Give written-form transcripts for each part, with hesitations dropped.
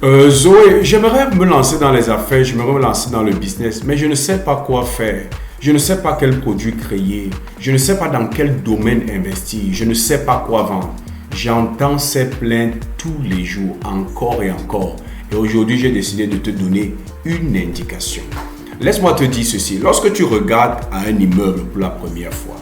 Zoé, j'aimerais me lancer dans les affaires, j'aimerais me lancer dans le business, mais je ne sais pas quoi faire. Je ne sais pas quel produit créer. Je ne sais pas dans quel domaine investir. Je ne sais pas quoi vendre. J'entends ces plaintes tous les jours, encore et encore. Et aujourd'hui, j'ai décidé de te donner une indication. Laisse-moi te dire ceci. Lorsque tu regardes à un immeuble pour la première fois,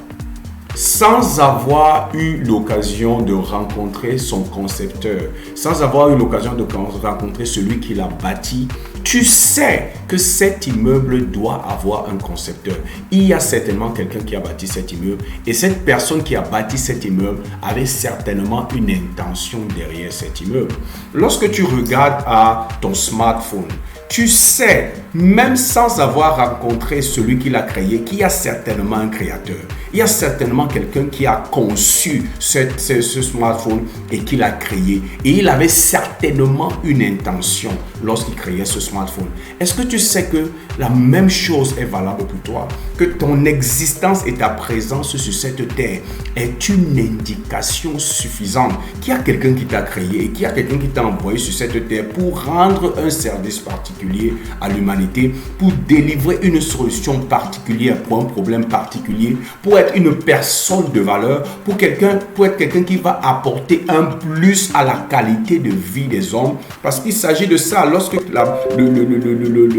sans avoir eu l'occasion de rencontrer son concepteur, sans avoir eu l'occasion de rencontrer celui qui l'a bâti, tu sais que cet immeuble doit avoir un concepteur. Il y a certainement quelqu'un qui a bâti cet immeuble et cette personne qui a bâti cet immeuble avait certainement une intention derrière cet immeuble. Lorsque tu regardes à ton smartphone, tu sais, même sans avoir rencontré celui qui l'a créé, qu'il y a certainement un créateur. Il y a certainement quelqu'un qui a conçu ce smartphone et qui l'a créé. Et il avait certainement une intention lorsqu'il créait ce smartphone. Est-ce que tu sais que la même chose est valable pour toi? Que ton existence et ta présence sur cette terre est une indication suffisante qu'il y a quelqu'un qui t'a créé et qu'il y a quelqu'un qui t'a envoyé sur cette terre pour rendre un service particulier à l'humanité, pour délivrer une solution particulière pour un problème particulier, pour être une personne de valeur, pour être quelqu'un qui va apporter un plus à la qualité de vie des hommes. Parce qu'il s'agit de ça. Lorsque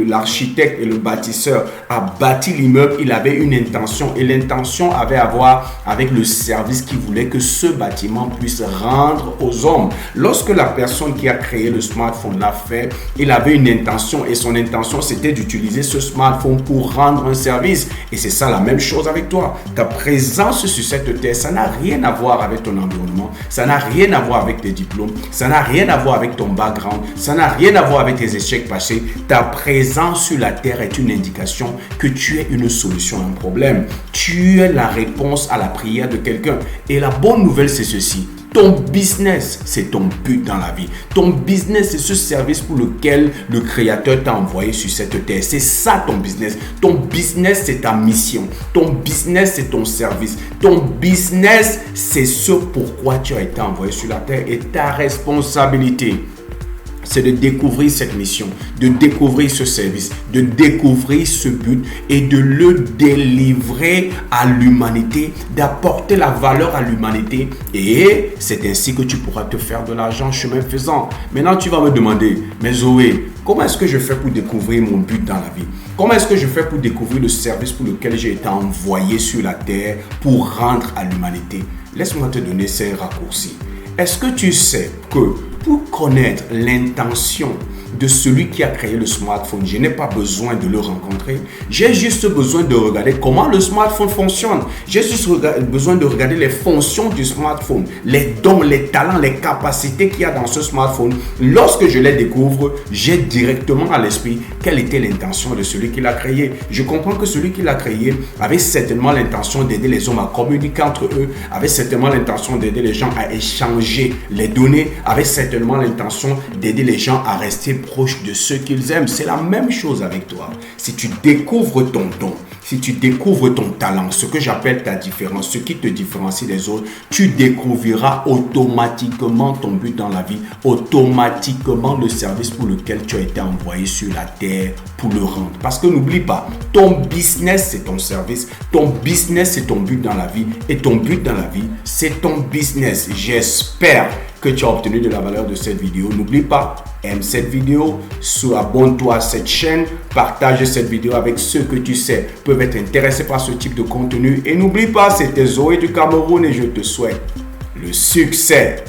l'architecte et le bâtisseur a bâti l'immeuble, il avait une intention et l'intention avait à voir avec le service qu'il voulait que ce bâtiment puisse rendre aux hommes. Lorsque la personne qui a créé le smartphone l'a fait, il avait une intention et son intention c'était d'utiliser ce smartphone pour rendre un service. Et c'est ça la même chose avec toi. Ta présence sur cette terre, ça n'a rien à voir avec ton environnement, ça n'a rien à voir avec tes diplômes, ça n'a rien à voir avec ton background, ça n'a rien à voir avec tes échecs passés. Ta présence sur la terre est une indication que tu es une solution à un problème. Tu es la réponse à la prière de quelqu'un. Et la bonne nouvelle, c'est ceci. Ton business, c'est ton but dans la vie. Ton business, c'est ce service pour lequel le Créateur t'a envoyé sur cette terre. C'est ça ton business. Ton business, c'est ta mission. Ton business, c'est ton service. Ton business, c'est ce pourquoi tu as été envoyé sur la terre. Et ta responsabilité, c'est de découvrir cette mission, de découvrir ce service, de découvrir ce but et de le délivrer à l'humanité, d'apporter la valeur à l'humanité. Et c'est ainsi que tu pourras te faire de l'argent chemin faisant. Maintenant, tu vas me demander, mais Zoé, comment est-ce que je fais pour découvrir mon but dans la vie? Comment est-ce que je fais pour découvrir le service pour lequel j'ai été envoyé sur la terre pour rendre à l'humanité? Laisse-moi te donner ces raccourcis. Est-ce que tu sais que pour connaître l'intention de celui qui a créé le smartphone, je n'ai pas besoin de le rencontrer. J'ai juste besoin de regarder comment le smartphone fonctionne. J'ai juste besoin de regarder les fonctions du smartphone, les dons, les talents, les capacités qu'il y a dans ce smartphone. Lorsque je les découvre, j'ai directement à l'esprit quelle était l'intention de celui qui l'a créé. Je comprends que celui qui l'a créé avait certainement l'intention d'aider les hommes à communiquer entre eux, avait certainement l'intention d'aider les gens à échanger les données, avait certainement l'intention d'aider les gens à rester proches de ceux qu'ils aiment. C'est la même chose avec toi. Si tu découvres ton don, si tu découvres ton talent, ce que j'appelle ta différence, ce qui te différencie des autres, tu découvriras automatiquement ton but dans la vie, automatiquement le service pour lequel tu as été envoyé sur la terre pour le rendre. Parce que n'oublie pas, ton business c'est ton service, ton business c'est ton but dans la vie et ton but dans la vie c'est ton business. J'espère que tu as obtenu de la valeur de cette vidéo. N'oublie pas, aime cette vidéo, abonne-toi à cette chaîne, partage cette vidéo avec ceux que tu sais peuvent être intéressés par ce type de contenu. Et n'oublie pas, c'était Zoé du Cameroun et je te souhaite le succès.